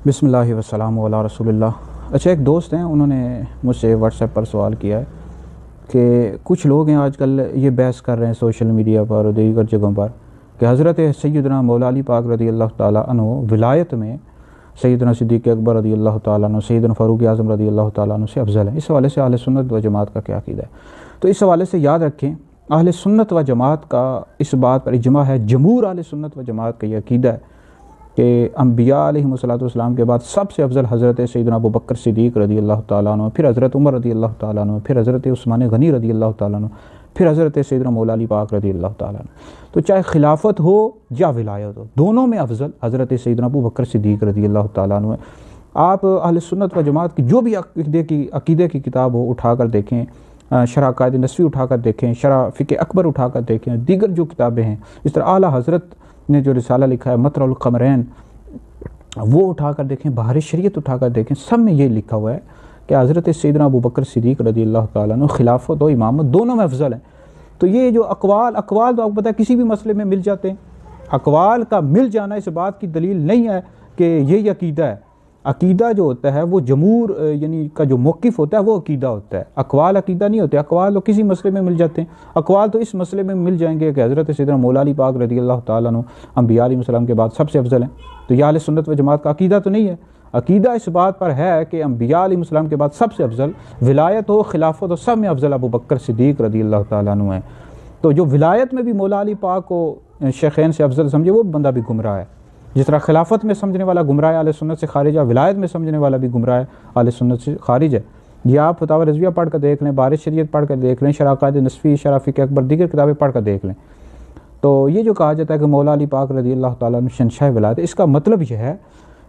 بسم اللہ والسلام علی رسول اللہ۔ اچھا، ایک دوست ہیں، انہوں نے مجھ سے واٹس ایپ پر سوال کیا ہے کہ کچھ لوگ ہیں آج کل یہ بحث کر رہے ہیں سوشل میڈیا پر اور دیگر جگہوں پر کہ حضرت سیدنا مولا علی پاک رضی اللہ تعالیٰ عنہ ولایت میں سیدنا صدیق اکبر رضی اللہ تعالیٰ عنہ، سیدنا فاروق اعظم رضی اللہ تعالیٰ عنہ سے افضل ہیں۔ اس حوالے سے اہل سنت و جماعت کا کیا عقیدہ ہے؟ تو اس حوالے سے یاد رکھیں، اہل سنت و جماعت کا اس بات پر اجماع ہے، جمہور اہل سنت و جماعت کا یہ عقیدہ ہے کہ انبیاء علیہ السلام کے بعد سب سے افضل حضرت سیدنا ابوبکر صدیق رضی اللہ تعالیٰ عنہ، پھر حضرت عمر رضی اللہ تعالیٰ عنہ، پھر حضرت عثمان غنی رضی اللہ تعالیٰ عنہ، پھر حضرت سیدنا مولا علی پاک رضی اللہ تعالیٰ عنہ۔ تو چاہے خلافت ہو یا ولایت ہو، دونوں میں افضل حضرت سیدنا ابوبکر صدیق رضی اللہ تعالیٰ عنہ ہے۔ آپ اہل سنت و جماعت کی جو بھی عقیدے کی کتاب ہو اٹھا کر دیکھیں، شرح عقائد نسوی اٹھا کر دیکھیں، شرح فقہ اکبر اٹھا کر دیکھیں، دیگر جو کتابیں ہیں، اس طرح اعلیٰ حضرت نے جو رسالہ لکھا ہے مطلع القمرین، وہ اٹھا کر دیکھیں، بہار شریعت اٹھا کر دیکھیں، سب میں یہ لکھا ہوا ہے کہ حضرت سیدنا ابوبکر صدیق رضی اللہ تعالیٰ عنہ خلافت و امامت دونوں میں افضل ہیں۔ تو یہ جو اقوال تو آپ کو پتہ ہے کسی بھی مسئلے میں مل جاتے ہیں، اقوال کا مل جانا اس بات کی دلیل نہیں ہے کہ یہی عقیدہ ہے۔ عقیدہ جو ہوتا ہے وہ جمہور یعنی کا جو موقف ہوتا ہے وہ عقیدہ ہوتا ہے، اقوال عقیدہ نہیں ہوتے۔ اقوال تو کسی مسئلے میں مل جاتے ہیں، اقوال تو اس مسئلے میں مل جائیں گے کہ حضرت سیدنا مولا علی پاک رضی اللہ تعالیٰ عنہ انبیاء علیہ السلام کے بعد سب سے افضل ہیں۔ تو یہ اہل سنت و جماعت کا عقیدہ تو نہیں ہے۔ عقیدہ اس بات پر ہے کہ انبیاء علیہ السلام کے بعد سب سے افضل ولایت ہو، خلافت ہو، سب میں افضل ابوبکر صدیق رضی اللہ تعالیٰ عنہ ہیں۔ تو جو ولایت میں بھی مولا علی پاک کو شیخین سے افضل سمجھے وہ بندہ بھی گمراہ ہے، جس طرح خلافت میں سمجھنے والا گمراہ ہے، اہل سنت سے خارج ہے، ولایت میں سمجھنے والا بھی گمراہ ہے، اہل سنت سے خارج ہے۔ یہ آپ فتاوی رضویہ پڑھ کر دیکھ لیں، بہار شریعت پڑھ کر دیکھ لیں، شرح عقائد نسوی، شرح فقہ اکبر، دیگر کتابیں پڑھ کر دیکھ لیں۔ تو یہ جو کہا جاتا ہے کہ مولا علی پاک رضی اللہ تعالیٰ عنہ شہنشاہ ولایت، اس کا مطلب یہ ہے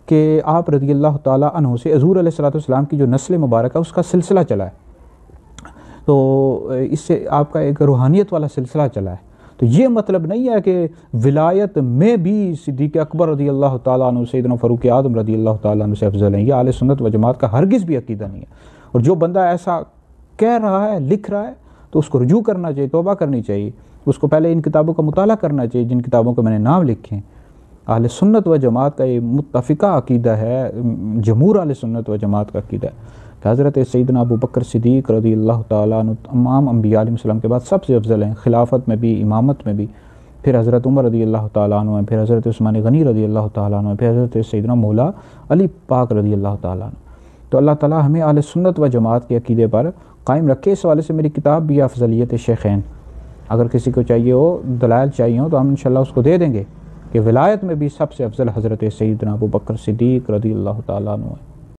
کہ آپ رضی اللہ تعالیٰ عنہ سے حضور علیہ السلام کی جو نسل مبارک ہے اس کا سلسلہ چلا ہے، تو اس سے آپ کا ایک روحانیت والا سلسلہ چلا ہے۔ تو یہ مطلب نہیں ہے کہ ولایت میں بھی صدیق اکبر رضی اللہ تعالیٰ عنہ، سیدنا فاروق اعظم رضی اللہ تعالیٰ عنہ سے افضل ہیں۔ یہ اہل سنت و جماعت کا ہرگز بھی عقیدہ نہیں ہے، اور جو بندہ ایسا کہہ رہا ہے، لکھ رہا ہے، تو اس کو رجوع کرنا چاہیے، توبہ کرنی چاہیے، اس کو پہلے ان کتابوں کا مطالعہ کرنا چاہیے جن کتابوں کو میں نے نام لکھے ہیں۔ اہل سنت و جماعت کا یہ متفقہ عقیدہ ہے، جمہور اہل سنت و جماعت کا عقیدہ ہے کہ حضرت سیدنا ابوبکر صدیق رضی اللہ تعالیٰ عنہ تمام انبیاء علیہ السلام کے بعد سب سے افضل ہیں، خلافت میں بھی، امامت میں بھی، پھر حضرت عمر رضی اللہ تعالیٰ عنہ ہیں، پھر حضرت عثمان غنی رضی اللہ تعالیٰ عنہ، پھر حضرت سیدنا مولا علی پاک رضی اللہ تعالیٰ عنہ۔ تو اللہ تعالیٰ ہمیں اہل سنت و جماعت کے عقیدے پر قائم رکھے۔ اس حوالے سے میری کتاب بھی ہے افضلیت شیخین، اگر کسی کو چاہیے ہو، دلائل چاہیے ہو، تو ہم انشاءاللہ اس کو دے دیں گے کہ ولایت میں بھی سب سے افضل حضرت سیدنا ابوبکر صدیق رضی اللہ تعالیٰ عنہ ہے۔